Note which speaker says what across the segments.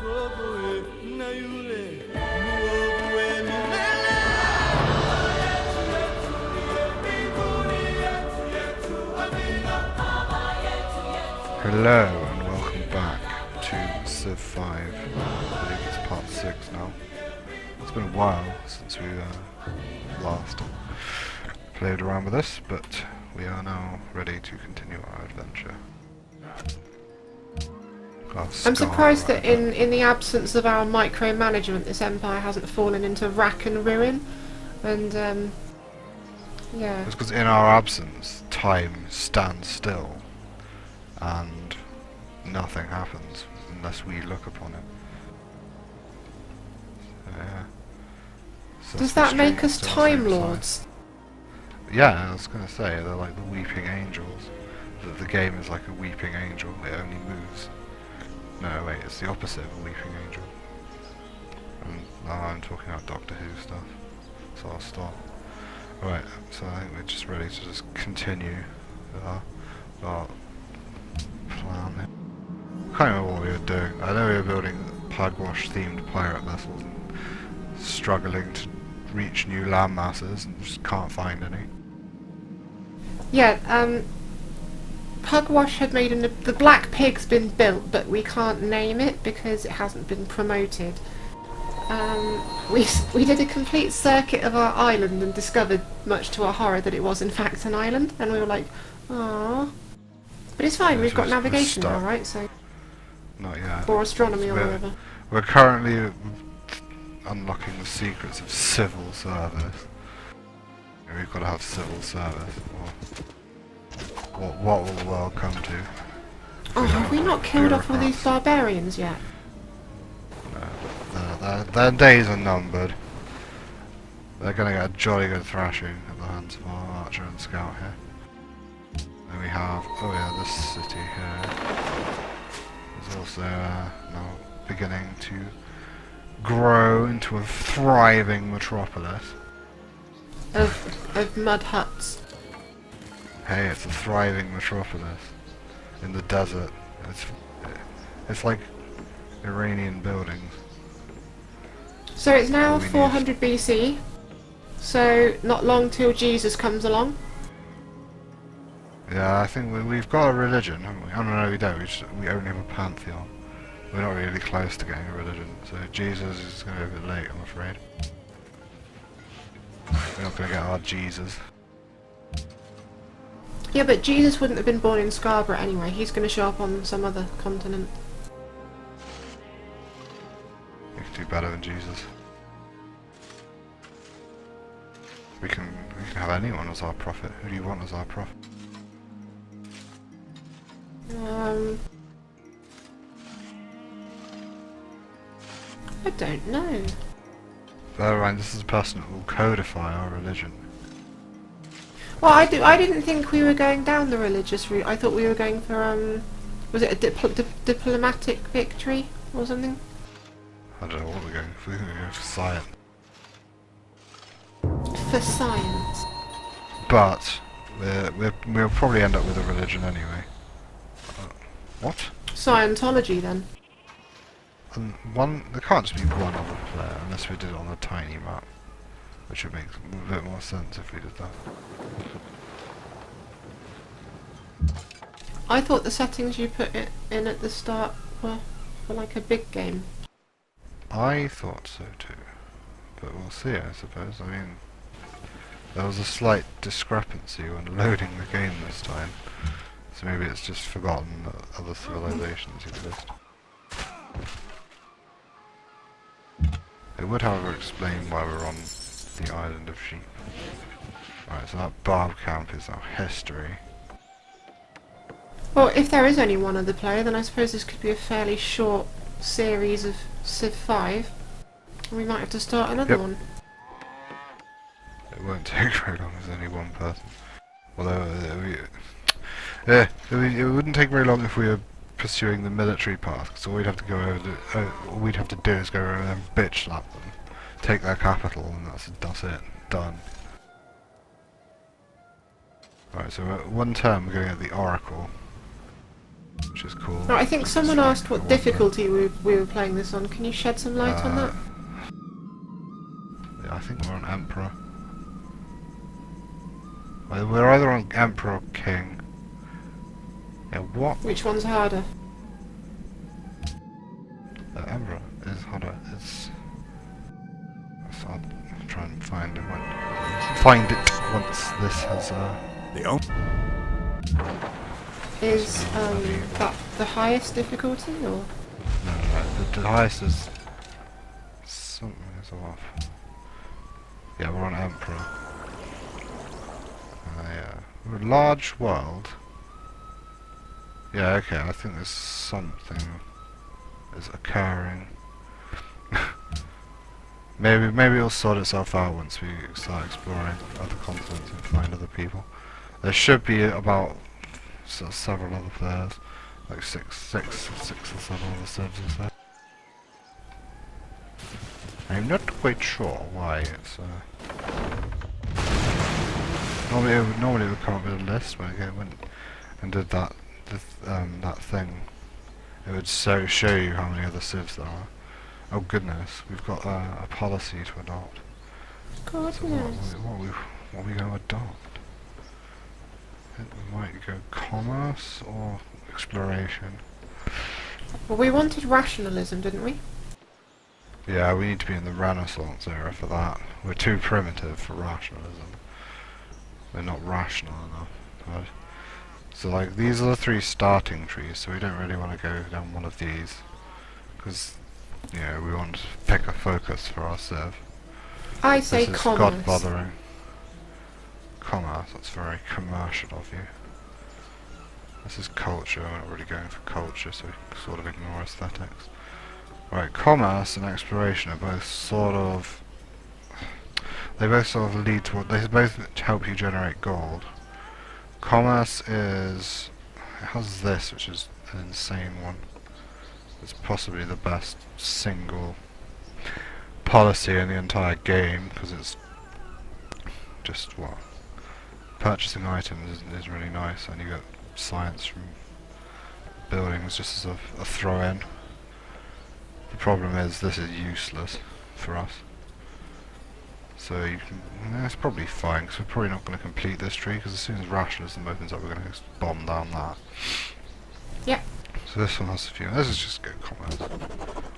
Speaker 1: Hello and welcome back to Civ 5. I believe it's part 6 now. It's been a while since we last played around with this, but we are now ready to continue our adventure.
Speaker 2: I'm surprised that in the absence of our micromanagement, this empire hasn't fallen into rack and ruin. And yeah.
Speaker 1: It's because in our absence, time stands still, and nothing happens unless we look upon it. So, yeah. So
Speaker 2: does that make us Time Lords?
Speaker 1: Yeah, I was going to say, they're like the weeping angels. The game is like a weeping angel, it only moves. No, wait, it's the opposite of a weeping angel. And now I'm talking about Doctor Who stuff, so I'll stop. Right, so I think we're just ready to just continue with our plan. I can't remember what we were doing. I know we were building pugwash themed pirate vessels and struggling to reach new land masses and just can't find any.
Speaker 2: Yeah, Pugwash had made the Black Pig's been built, but we can't name it because it hasn't been promoted. We did a complete circuit of our island and discovered, much to our horror, that it was in fact an island, and we were like, "Aww." But it's fine, we've got navigation now, right? So
Speaker 1: not yet.
Speaker 2: or astronomy or whatever.
Speaker 1: We're currently unlocking the secrets of civil service. We've got to have civil service. What will the world come to?
Speaker 2: Oh, have we not killed off all these barbarians yet?
Speaker 1: No, their days are numbered. They're going to get a jolly good thrashing at the hands of our archer and scout here. Then we have, oh yeah, this city here is also now beginning to grow into a thriving metropolis.
Speaker 2: Of mud huts.
Speaker 1: Hey, it's a thriving metropolis in the desert. It's like Iranian buildings.
Speaker 2: So it's now 400 BC. So not long till Jesus comes along.
Speaker 1: Yeah, I think we've got a religion, haven't we? Oh no, we don't. We only have a pantheon. We're not really close to getting a religion, so Jesus is going to be a bit late, I'm afraid. We're not going to get our Jesus.
Speaker 2: Yeah, but Jesus wouldn't have been born in Scarborough anyway. He's going to show up on some other continent.
Speaker 1: We can do better than Jesus. We can have anyone as our prophet. Who do you want as our prophet?
Speaker 2: I don't know.
Speaker 1: Bear in mind, this is a person who will codify our religion.
Speaker 2: Well, I didn't think we were going down the religious route. I thought we were going for was it a diplomatic victory or something?
Speaker 1: I don't know what we're going for. We're going to go for science.
Speaker 2: For science.
Speaker 1: But we'll probably end up with a religion anyway. What?
Speaker 2: Scientology then.
Speaker 1: There can't just be one other player unless we did it on a tiny map, which would make a bit more sense if we did that.
Speaker 2: I thought the settings you put in at the start were for like a big game.
Speaker 1: I thought so too, but we'll see, I suppose. I mean, there was a slight discrepancy when loading the game this time, so maybe it's just forgotten that other civilizations exist. It would, however, explain why we're on the island of sheep. Right, so that barb camp is our history.
Speaker 2: Well, if there is only one other player, then I suppose this could be a fairly short series of Civ 5. We might have to start another one.
Speaker 1: It won't take very long, there's only one person. Although, it wouldn't take very long if we were pursuing the military path, so all we'd have to go over all we'd have to do is go over and bitch slap them, take their capital, and that's it, done. Right, so at one turn we're going at the Oracle. which is cool.
Speaker 2: Right, I think
Speaker 1: It's
Speaker 2: someone
Speaker 1: like
Speaker 2: asked
Speaker 1: a
Speaker 2: what
Speaker 1: wonder.
Speaker 2: difficulty we were playing this on. Can you shed some light on that?
Speaker 1: Yeah, I think we're on Emperor. We're either on Emperor or King. Yeah, what?
Speaker 2: Which one's harder?
Speaker 1: Emperor is harder. I'll try and find it once this has
Speaker 2: Is that the highest difficulty, or?
Speaker 1: no, the highest is something is off. Yeah, we're on Emperor. Yeah, we're a large world. Yeah, okay. I think there's something is occurring. Maybe it'll sort itself out once we start exploring other continents and find other people. There should be about several other players, like six or seven other servers there. I'm not quite sure why it's. Normally it would come up with a list when I went and did that thing. It would show you how many other civs there are. Oh goodness, we've got a policy to adopt.
Speaker 2: Goodness.
Speaker 1: So what are we going to adopt? I think we might go commerce or exploration.
Speaker 2: Well, we wanted rationalism, didn't we?
Speaker 1: Yeah, we need to be in the Renaissance era for that. We're too primitive for rationalism. We're not rational enough. Right? So like, these are the 3 starting trees, so we don't really want to go down one of these. Because, you know, we want to pick a focus for our civ.
Speaker 2: I say
Speaker 1: This is
Speaker 2: commerce.
Speaker 1: God bothering. Commerce, that's very commercial of you. This is culture, we're not really going for culture, so we can sort of ignore aesthetics. Right, commerce and exploration are both sort of... They both sort of lead to... They both help you generate gold. Commerce is... It has this, which is an insane one. It's possibly the best single policy in the entire game, because it's just, what? Purchasing items is really nice, and you get science from buildings just as a throw-in. The problem is this is useless for us. So you can, it's probably fine, because we're probably not going to complete this tree, because as soon as rationalism opens up we're going to just bomb down that.
Speaker 2: Yep.
Speaker 1: So this one has a few. This is just good commerce.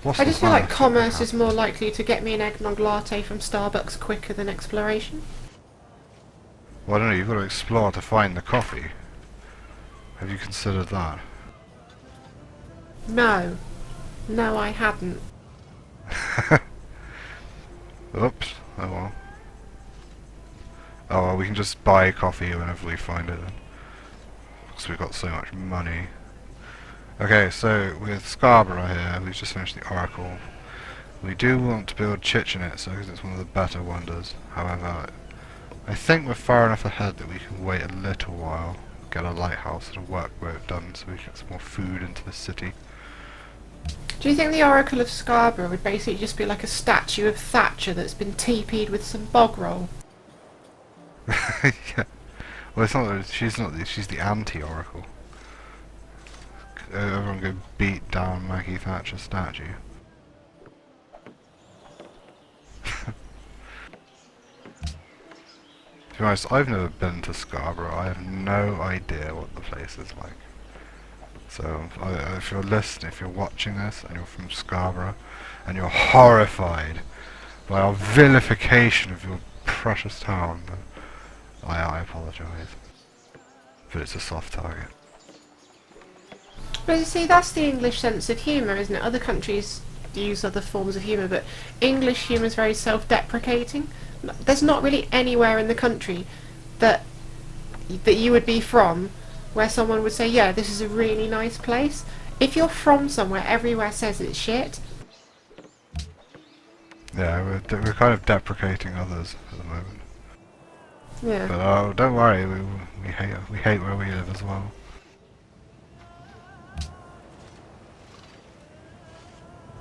Speaker 1: What's
Speaker 2: I
Speaker 1: the
Speaker 2: just feel like
Speaker 1: plan?
Speaker 2: commerce is more likely to get me an eggnog latte from Starbucks quicker than exploration.
Speaker 1: Well, I don't know, you've got to explore to find the coffee. Have you considered that?
Speaker 2: No. No, I hadn't.
Speaker 1: Oops. Oh well. Oh well, we can just buy coffee whenever we find it then. Because we've got so much money. Okay, so with Scarborough here, we've just finished the Oracle. We do want to build Chichenitza because it's one of the better wonders. However, I think we're far enough ahead that we can wait a little while, get a lighthouse and a workboat done so we can get some more food into the city.
Speaker 2: Do you think the Oracle of Scarborough would basically just be like a statue of Thatcher that's been TP'd with some bog roll?
Speaker 1: Yeah. Well, it's not. She's not. She's the anti-Oracle. Everyone go beat down Maggie Thatcher's statue. To be honest, I've never been to Scarborough. I have no idea what the place is like. So, if you're listening, if you're watching this, and you're from Scarborough, and you're horrified by our vilification of your precious town, then I apologise. But it's a soft target.
Speaker 2: But you see, that's the English sense of humour, isn't it? Other countries use other forms of humour, but English humour is very self-deprecating. There's not really anywhere in the country that you would be from where someone would say, yeah, this is a really nice place. If you're from somewhere, everywhere says it's shit.
Speaker 1: Yeah, we're kind of deprecating others at the moment.
Speaker 2: Yeah.
Speaker 1: But oh, don't worry, we hate where we live as well.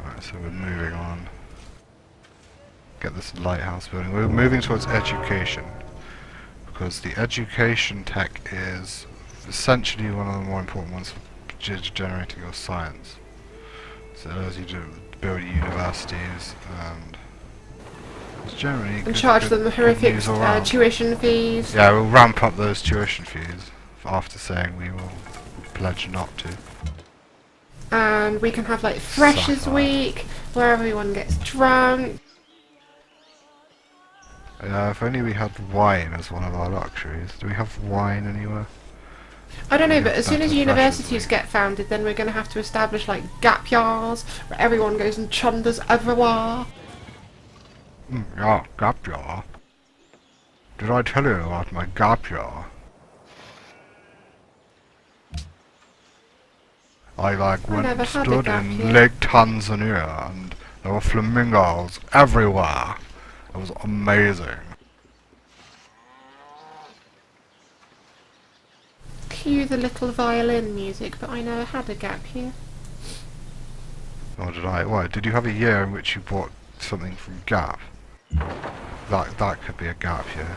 Speaker 1: Alright, so we're moving on. Get this lighthouse building. We're moving towards education, because the education tech is essentially one of the more important ones for generating your science. So it allows you to build universities and it's generally
Speaker 2: And charge them horrific
Speaker 1: news all round.
Speaker 2: tuition fees.
Speaker 1: Yeah, we'll ramp up those tuition fees after saying we will pledge not to.
Speaker 2: And we can have like Freshers
Speaker 1: Suck
Speaker 2: Week, where everyone gets drunk.
Speaker 1: If only we had wine as one of our luxuries. Do we have wine anywhere?
Speaker 2: I don't know,
Speaker 1: Yeah,
Speaker 2: but as soon
Speaker 1: better
Speaker 2: as
Speaker 1: Freshers
Speaker 2: universities
Speaker 1: Week.
Speaker 2: get founded, then we're going to have to establish like gap years, where everyone goes and chunders everywhere.
Speaker 1: Yeah, gap year. Did I tell you about my gap year? I like went
Speaker 2: never
Speaker 1: and
Speaker 2: had a
Speaker 1: stood
Speaker 2: gap
Speaker 1: in
Speaker 2: year.
Speaker 1: Lake Tanzania and there were flamingos everywhere. It was amazing.
Speaker 2: Cue the little violin music, but I never had a gap year.
Speaker 1: Or did I? Why? Did you have a year in which you bought something from Gap? That could be a gap year.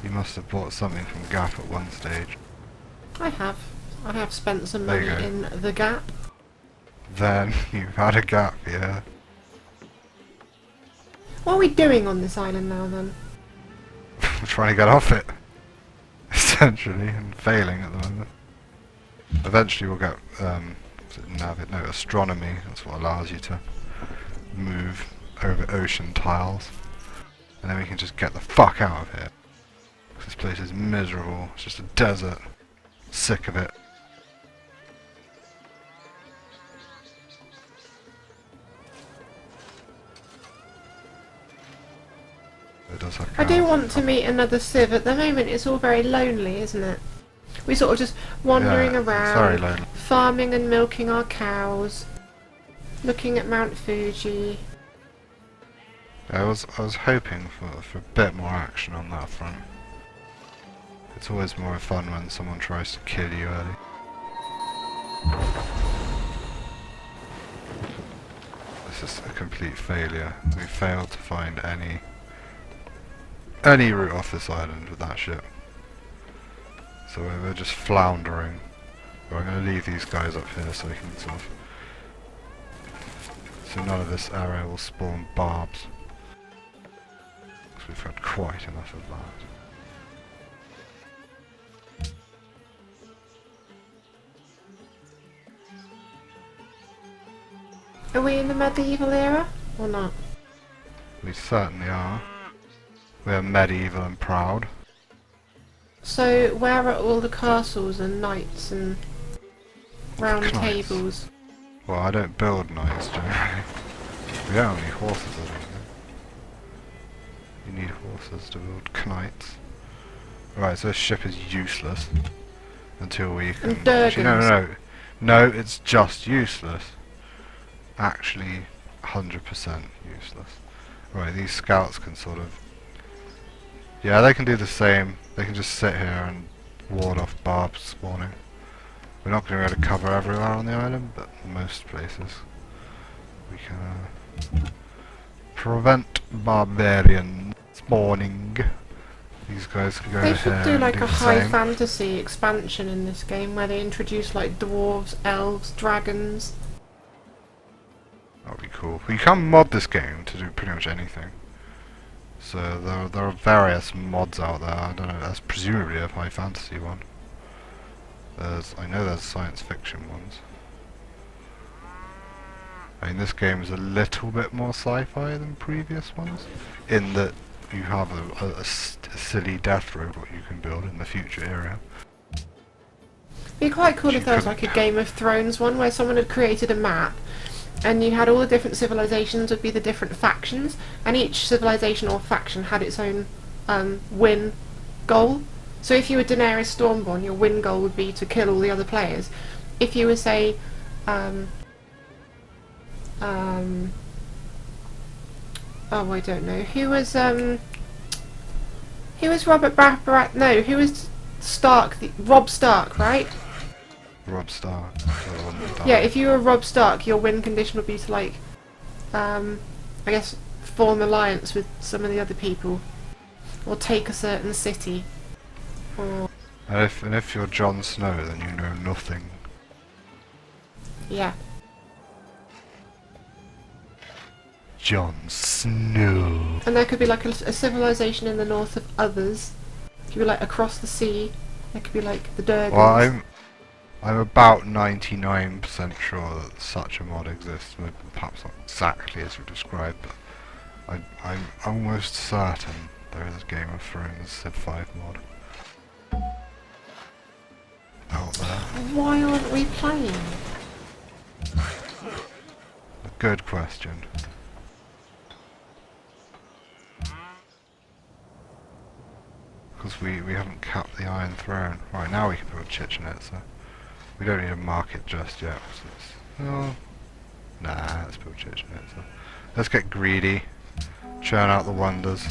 Speaker 1: You must have bought something from Gap at one stage.
Speaker 2: I have. I have spent some
Speaker 1: There
Speaker 2: money
Speaker 1: you go.
Speaker 2: in the Gap.
Speaker 1: Then you've had a gap year.
Speaker 2: What are we doing on this island now then?
Speaker 1: We're trying to get off it. Essentially, and failing at the moment. Eventually we'll get, astronomy. That's what allows you to move over ocean tiles. And then we can just get the fuck out of here. This place is miserable. It's just a desert. Sick of it. It does have
Speaker 2: I do
Speaker 1: cows.
Speaker 2: want to meet another Civ. At the moment it's all very lonely, isn't it? We're sort of just wandering
Speaker 1: Yeah, it's
Speaker 2: around,
Speaker 1: very lonely.
Speaker 2: farming and milking our cows, looking at Mount Fuji.
Speaker 1: I was hoping for a bit more action on that front. It's always more fun when someone tries to kill you early. This is a complete failure. We failed to find any route off this island with that ship. So we're just floundering. But I'm going to leave these guys up here so we can sort of... So none of this area will spawn barbs. Because we've had quite enough of that.
Speaker 2: Are we in the medieval era or not?
Speaker 1: We certainly are. We are medieval and proud.
Speaker 2: So where are all the castles and knights and round
Speaker 1: Knights.
Speaker 2: tables?
Speaker 1: Well, I don't build knights generally. We don't have any horses, I don't think. You need horses to build knights. Right, so this ship is useless. Until we can...
Speaker 2: And
Speaker 1: Actually, no,
Speaker 2: Durgans.
Speaker 1: no, no. No, it's just useless. Actually, 100% useless. Right, these scouts can sort of... Yeah, they can do the same. They can just sit here and ward off barbs spawning. We're not going to be able to cover everywhere on the island, but most places we can prevent barbarian spawning. These guys can go
Speaker 2: They
Speaker 1: ahead
Speaker 2: should do
Speaker 1: and
Speaker 2: like
Speaker 1: do
Speaker 2: a
Speaker 1: the
Speaker 2: high
Speaker 1: same.
Speaker 2: fantasy expansion in this game where they introduce like dwarves, elves, dragons.
Speaker 1: That would be cool. You can mod this game to do pretty much anything. So there are various mods out there. I don't know. That's presumably a high fantasy one. I know there's science fiction ones. I mean, this game is a little bit more sci-fi than previous ones, in that you have a silly death robot you can build in the future area.
Speaker 2: It'd be quite cool
Speaker 1: You
Speaker 2: if there was
Speaker 1: couldn't-
Speaker 2: like a Game of Thrones one where someone had created a map and you had all the different civilizations would be the different factions, and each civilization or faction had its own win goal. So if you were Daenerys Stormborn, your win goal would be to kill all the other players. If you were, say, oh, I don't know. Who was Robert Baratheon? No, who was Stark? Robb Stark, right?
Speaker 1: Rob Stark.
Speaker 2: Yeah, if you were Robb Stark, your win condition would be to like, I guess, form alliance with some of the other people. or take a certain city, or
Speaker 1: And if you're Jon Snow, then you know nothing.
Speaker 2: yeah.
Speaker 1: Jon Snow.
Speaker 2: And there could be like a civilization in the north of others. It could be like across the sea. There could be like the Durgans.
Speaker 1: Well, I'm about 99% sure that such a mod exists. Perhaps not exactly as you described, but I'm almost certain there is a Game of Thrones Civ 5 mod out there.
Speaker 2: Why aren't we playing?
Speaker 1: A good question. Because we haven't capped the Iron Throne. Right, now we can build Chichen Itza. We don't need to mark it just yet. Oh, nah, let's build Chichen Itza. Let's get greedy. Churn out the wonders.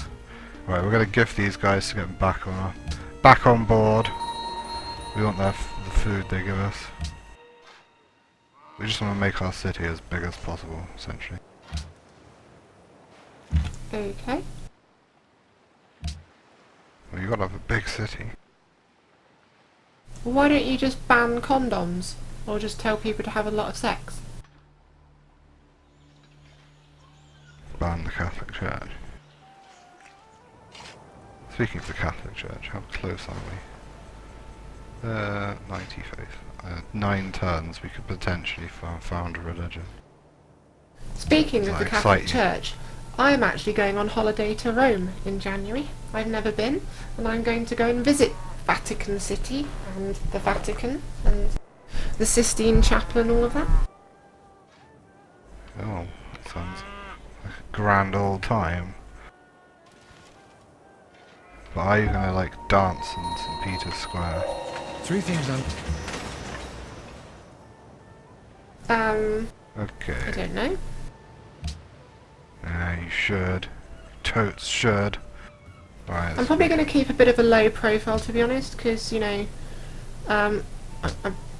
Speaker 1: Right, we're going to gift these guys to get them back on board. We want the food they give us. We just want to make our city as big as possible, essentially.
Speaker 2: Okay.
Speaker 1: Well, you got to have a big city.
Speaker 2: Why don't you just ban condoms? Or just tell people to have a lot of sex?
Speaker 1: Ban the Catholic Church. Speaking of the Catholic Church, how close are we? 90 faith. 9 turns, we could potentially found a religion.
Speaker 2: Speaking
Speaker 1: Does
Speaker 2: of
Speaker 1: that
Speaker 2: the Catholic
Speaker 1: excite you?
Speaker 2: Church, I'm actually going on holiday to Rome in January. I've never been, and I'm going to go and visit Vatican City and the Vatican and the Sistine Chapel and all of that.
Speaker 1: Oh, that sounds like a grand old time. But are you gonna like dance in St. Peter's Square?
Speaker 3: 3 things on.
Speaker 2: I
Speaker 1: Okay.
Speaker 2: don't know.
Speaker 1: Yeah, you should. Totes should. Right.
Speaker 2: I'm probably going to keep a bit of a low profile, to be honest, because, you know, I'm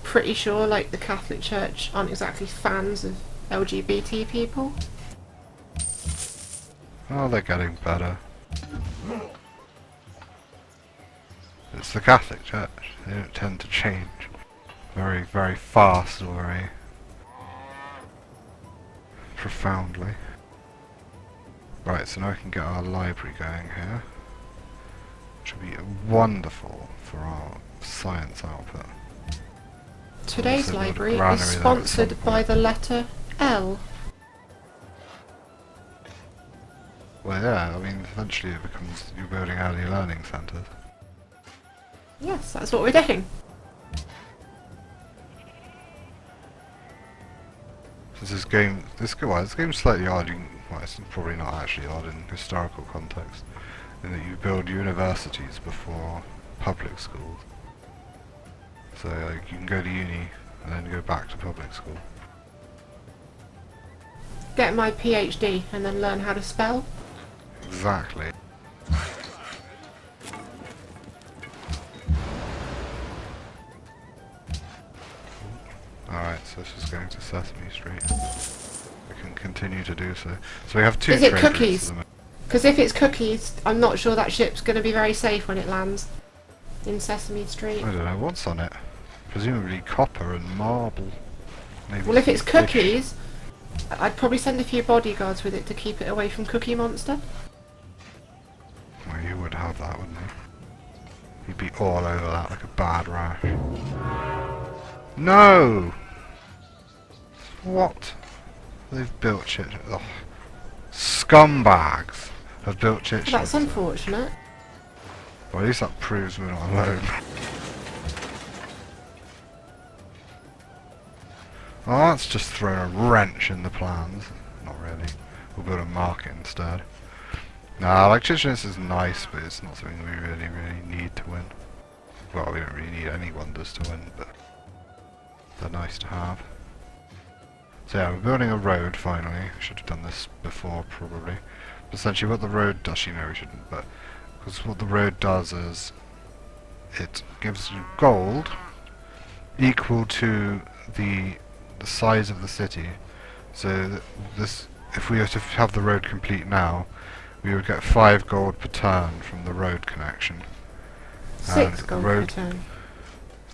Speaker 2: pretty sure, like, the Catholic Church aren't exactly fans of LGBT people.
Speaker 1: Oh, they're getting better. It's the Catholic Church. They don't tend to change very, very fast or very profoundly. Right, so now we can get our library going here, which will be wonderful for our science output.
Speaker 2: Today's
Speaker 1: Also build a
Speaker 2: library is
Speaker 1: granary there at
Speaker 2: sponsored
Speaker 1: some
Speaker 2: by
Speaker 1: point.
Speaker 2: the letter L.
Speaker 1: Well, yeah, I mean, eventually it becomes you're building early learning centres.
Speaker 2: Yes, that's what we're doing.
Speaker 1: This game's slightly odd. Well, it's probably not actually odd in historical context, in that you build universities before public schools. So like, you can go to uni and then go back to public school.
Speaker 2: Get my PhD and then learn how to spell.
Speaker 1: Exactly. Alright, so this is going to Sesame Street. We can continue to do so. So we have 2
Speaker 2: Is it
Speaker 1: trade routes
Speaker 2: cookies?
Speaker 1: at the moment.
Speaker 2: Because if it's cookies, I'm not sure that ship's going to be very safe when it lands in Sesame Street.
Speaker 1: I don't know, what's on it? Presumably copper and marble. Maybe
Speaker 2: Well, if
Speaker 1: some
Speaker 2: it's
Speaker 1: fish.
Speaker 2: cookies, I'd probably send a few bodyguards with it to keep it away from Cookie Monster.
Speaker 1: Well, you would have that, wouldn't you? You'd be all over that like a bad rash. No! What? They've built shit. Ugh. Scumbags have built shit.
Speaker 2: That's unfortunate.
Speaker 1: Well, at least that proves we're not alone. Well, that's just thrown a wrench in the plans. Not really. We'll build a market instead. Nah, like Chichen Itza is nice, but it's not something we really need to win. Well, we don't really need any wonders to win, but they're nice to have. So yeah, we're building a road finally. We should have done this before, probably. But essentially what the road does, actually no we shouldn't, but because what the road does is it gives you gold equal to the size of the city. So this, if we were to have the road complete now, we would get 5 gold per turn from the road connection.
Speaker 2: 6
Speaker 1: the
Speaker 2: gold per
Speaker 1: road
Speaker 2: turn.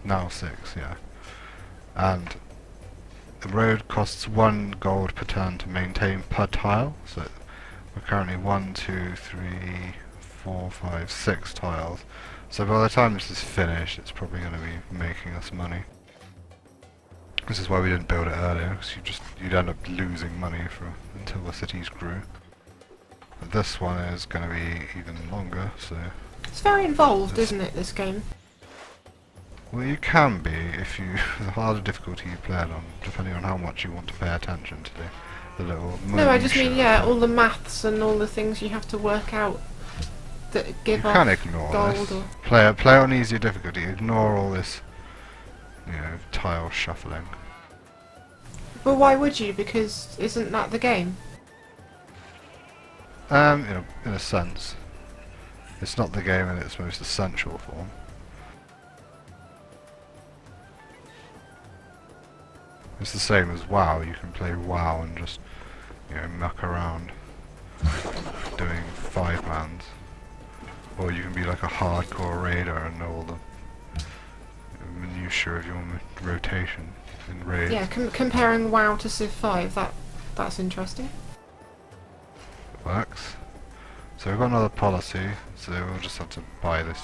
Speaker 1: now 6, yeah. And the road costs 1 gold per turn to maintain per tile, so we're currently 1, 2, 3, 4, 5, 6 tiles. So by the time this is finished, it's probably going to be making us money. This is why we didn't build it earlier, because you'd end up losing money until the cities grew. But this one is going to be even longer, so...
Speaker 2: It's very involved, isn't it, this game?
Speaker 1: Well, you can be if you... the harder difficulty you play it on, depending on how much you want to pay attention to the little...
Speaker 2: No, I just mean,
Speaker 1: minutiae.
Speaker 2: yeah, all the maths and all the things you have to work out that give
Speaker 1: You
Speaker 2: off
Speaker 1: can ignore
Speaker 2: gold
Speaker 1: this.
Speaker 2: or...
Speaker 1: Play it on easier difficulty. Ignore all this, tile shuffling.
Speaker 2: But why would you? Because isn't that the game?
Speaker 1: In a sense, it's not the game in its most essential form. It's the same as WoW. You can play WoW and just, muck around doing 5-mans. Or you can be like a hardcore raider and know all the minutiae of your rotation in raids.
Speaker 2: Yeah, comparing WoW to Civ 5, that's interesting.
Speaker 1: Works. So we've got another policy, so we'll just have to buy this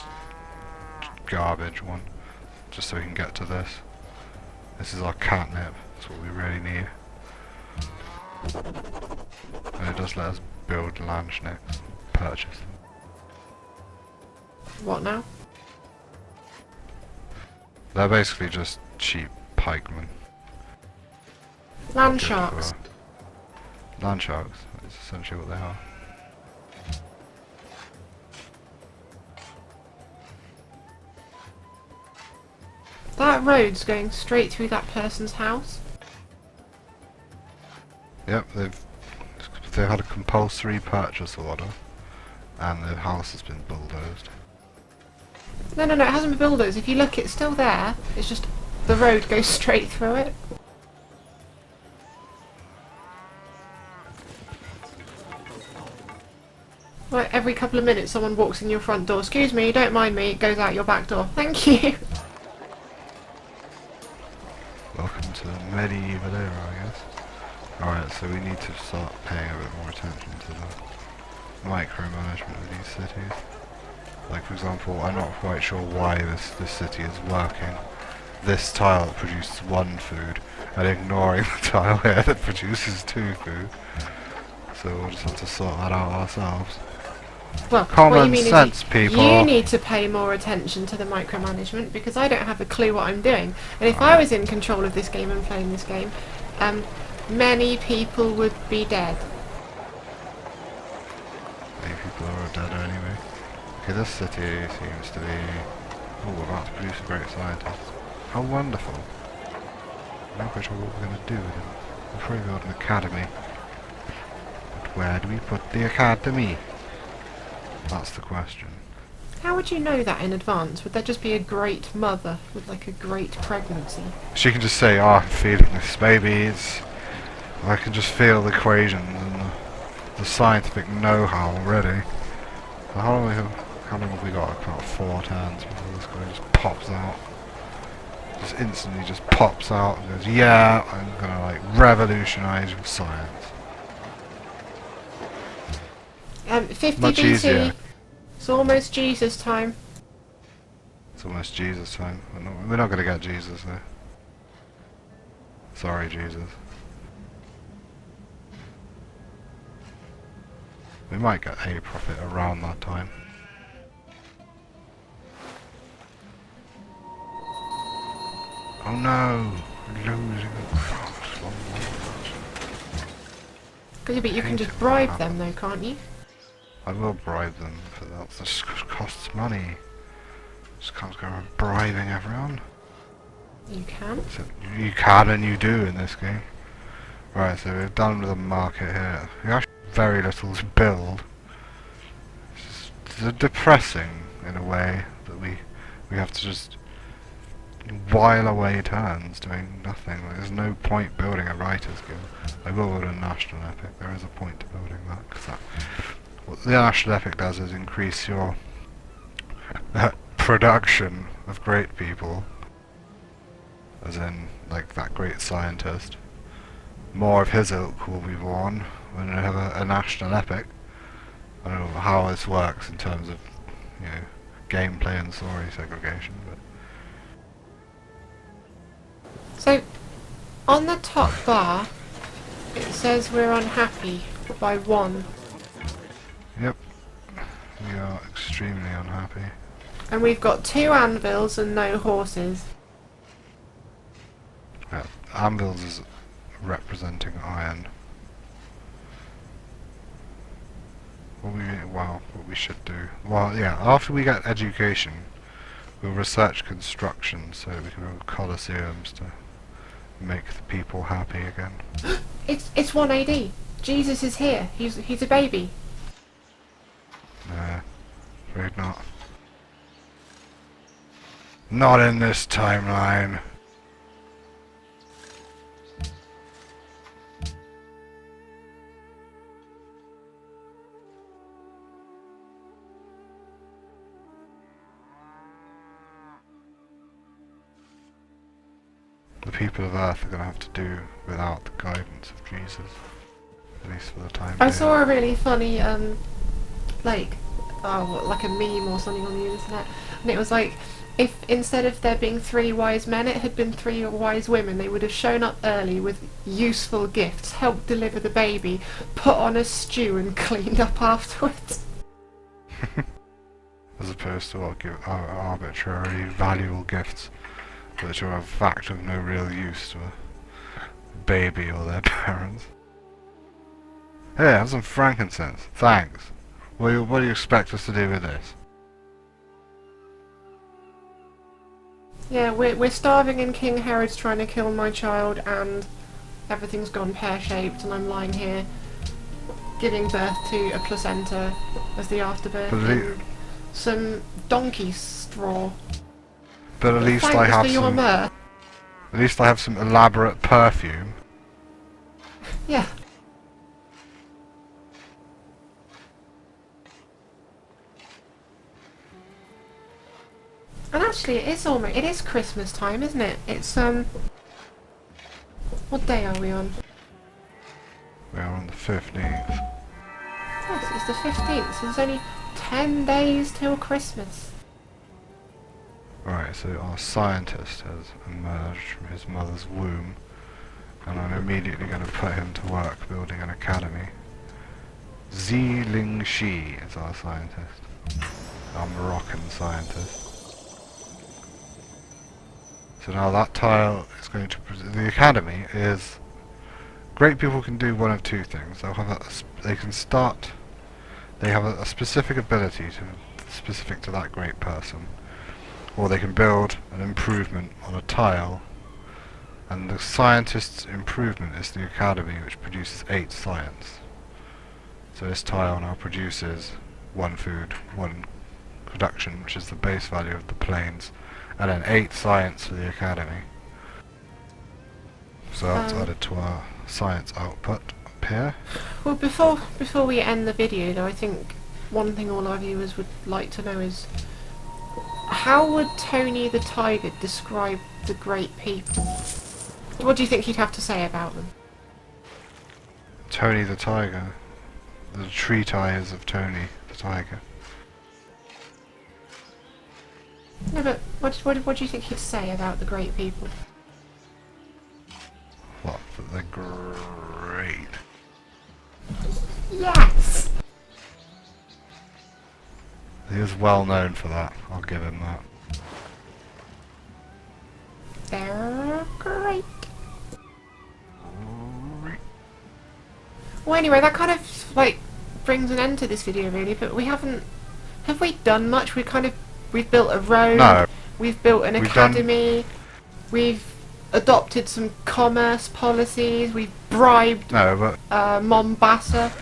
Speaker 1: garbage one, just so we can get to this. This is our catnip, that's what we really need. And it does let us build Landschnicks, purchase them.
Speaker 2: What now?
Speaker 1: They're basically just cheap pikemen.
Speaker 2: Land sharks.
Speaker 1: Land sharks, that's essentially what they are.
Speaker 2: That road's going straight through that person's house.
Speaker 1: Yep, they've had a compulsory purchase order, and their house has been bulldozed.
Speaker 2: No, it hasn't been bulldozed. If you look, it's still there. It's just the road goes straight through it. Like every couple of minutes someone walks in your front door. Excuse me, don't mind me, it goes out your back door. Thank you.
Speaker 1: Welcome to the medieval era, I guess. Alright, so we need to start paying a bit more attention to the micromanagement of these cities. Like, for example, I'm not quite sure why this city is working. This tile produces 1 food, and ignoring the tile here that produces 2 food. So we'll just have to sort that out ourselves.
Speaker 2: Well,
Speaker 1: Common
Speaker 2: what you mean
Speaker 1: sense,
Speaker 2: is
Speaker 1: people.
Speaker 2: you need to pay more attention to the micromanagement because I don't have a clue what I'm doing. And if I was in control of this game and playing this game, many people would be dead.
Speaker 1: Many people are dead anyway. Okay, this city seems to be... Oh, we're about to produce a great scientist. How wonderful. I'm not quite sure what we're going to do with him. We'll probably build an academy. But where do we put the academy? That's the question.
Speaker 2: How would you know that in advance? Would there just be a great mother with like a great pregnancy?
Speaker 1: She can just say, oh, I'm feeding this baby. I can just feel the equations and the scientific know-how already. So how long have we got? About 4 turns before this guy just pops out. Just instantly just pops out and goes, yeah, I'm gonna like revolutionize your science.
Speaker 2: 50
Speaker 1: Much
Speaker 2: BC.
Speaker 1: easier.
Speaker 2: It's almost Jesus time.
Speaker 1: It's almost Jesus time. We're not gonna get Jesus though. Sorry, Jesus. We might get a profit around that time. Oh no! We're losing.
Speaker 2: But you can just bribe them though, can't you?
Speaker 1: I will bribe them for that. That just costs money. Just can't go around bribing everyone.
Speaker 2: You can.
Speaker 1: So you can and you do in this game. Right, so we're done with the market here. We actually have very little to build. It's depressing in a way that we have to just while away turns doing nothing. Like, there's no point building a writer's guild. I will build a national epic. There is a point to building that because that what the national epic does is increase your production of great people, as in, like, that great scientist. More of his ilk will be born when we have a national epic. I don't know how this works in terms of, you know, gameplay and story segregation, but
Speaker 2: So, on the top bar, it says we're unhappy by 1.
Speaker 1: yep, we are extremely unhappy.
Speaker 2: And we've got 2 anvils and no horses.
Speaker 1: Anvils is representing iron. What we should do. Well, yeah, after we get education, we'll research construction so we can build coliseums to make the people happy again.
Speaker 2: It's 1 AD. Jesus is here. He's a baby.
Speaker 1: Nah, afraid not. Not in this timeline. The people of Earth are going to have to do without the guidance of Jesus, at least for the time
Speaker 2: I
Speaker 1: being.
Speaker 2: saw a really funny, like a meme or something on the internet, and it was like, if instead of there being 3 wise men, it had been 3 wise women, they would have shown up early with useful gifts, helped deliver the baby, put on a stew and cleaned up afterwards.
Speaker 1: As opposed to give arbitrary valuable gifts which are a fact of no real use to a baby or their parents. Hey, have some frankincense. Thanks. What do you expect us to do with this?
Speaker 2: Yeah, we're starving and King Herod's trying to kill my child and everything's gone pear-shaped and I'm lying here giving birth to a placenta as the afterbirth in some donkey straw.
Speaker 1: But at least
Speaker 2: Thanks
Speaker 1: I have
Speaker 2: for your
Speaker 1: some.
Speaker 2: mirth.
Speaker 1: At least I have some elaborate perfume.
Speaker 2: Yeah. And actually, it is Christmas time, isn't it? It's what day are we on?
Speaker 1: We are on the 15th.
Speaker 2: Yes, it's the 15th, so there's only 10 days till Christmas.
Speaker 1: Right, so our scientist has emerged from his mother's womb, and I'm immediately going to put him to work building an academy. Ling Shi is our scientist, our Moroccan scientist. So now that tile is going to... The academy is... Great people can do one of 2 things. They'll have they can start... They have a specific ability specific to that great person. Or they can build an improvement on a tile, and the scientist's improvement is the academy, which produces 8 science. So this tile now produces 1 food, 1 production, which is the base value of the planes, and then 8 science for the academy. So that's added to our science output up here.
Speaker 2: Well, before we end the video, though, I think one thing all our viewers would like to know is, how would Tony the Tiger describe the great people? What do you think he'd have to say about them?
Speaker 1: Tony the Tiger. The tree ties of Tony the Tiger.
Speaker 2: No, but what do you think he'd say about the great people?
Speaker 1: What? That they're great.
Speaker 2: Yes!
Speaker 1: He is well known for that. I'll give him that.
Speaker 2: They're great. Well, anyway, that kind of, like, brings an end to this video, really, but we haven't... Have we done much? We've built a road.
Speaker 1: No.
Speaker 2: We've built an academy. We've adopted some commerce policies. We've bribed Mombasa.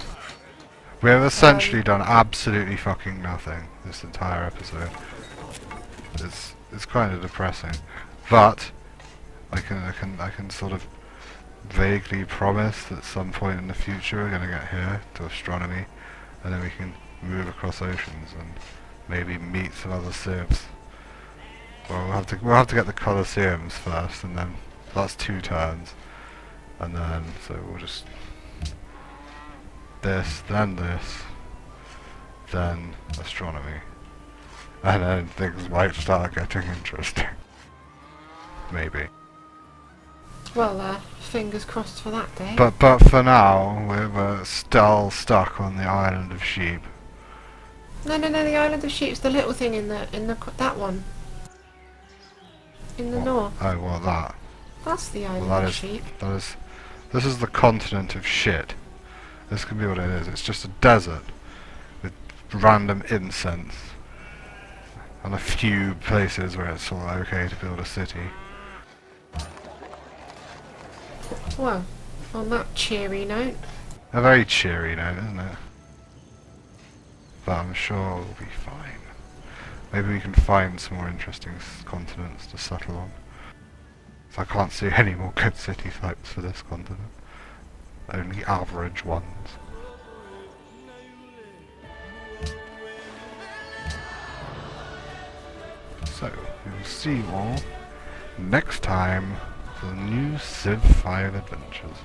Speaker 1: We have essentially done absolutely fucking nothing this entire episode. It's kind of depressing, but I can sort of vaguely promise that at some point in the future we're going to get here to astronomy, and then we can move across oceans and maybe meet some other civs. Well, we'll have to get the Colosseums first, and then that's 2 turns, and then so we'll just this, then astronomy, and then things might start getting interesting. Maybe.
Speaker 2: Well, fingers crossed for that day.
Speaker 1: But for now, we're still stuck on the island of sheep.
Speaker 2: No, the Island of Sheep's the little thing in that one. In the north.
Speaker 1: Oh, well, that.
Speaker 2: That's the Island
Speaker 1: Well,
Speaker 2: of Sheep.
Speaker 1: This is the continent of shit. This can be what it is. It's just a desert with random incense and a few places where it's all okay to build a city.
Speaker 2: Well, on that cheery note.
Speaker 1: A very cheery note, isn't it? But I'm sure we'll be fine. Maybe we can find some more interesting continents to settle on. So I can't see any more good city types for this continent. Only average ones. So, we'll see you all next time for the new Civ 5 adventures.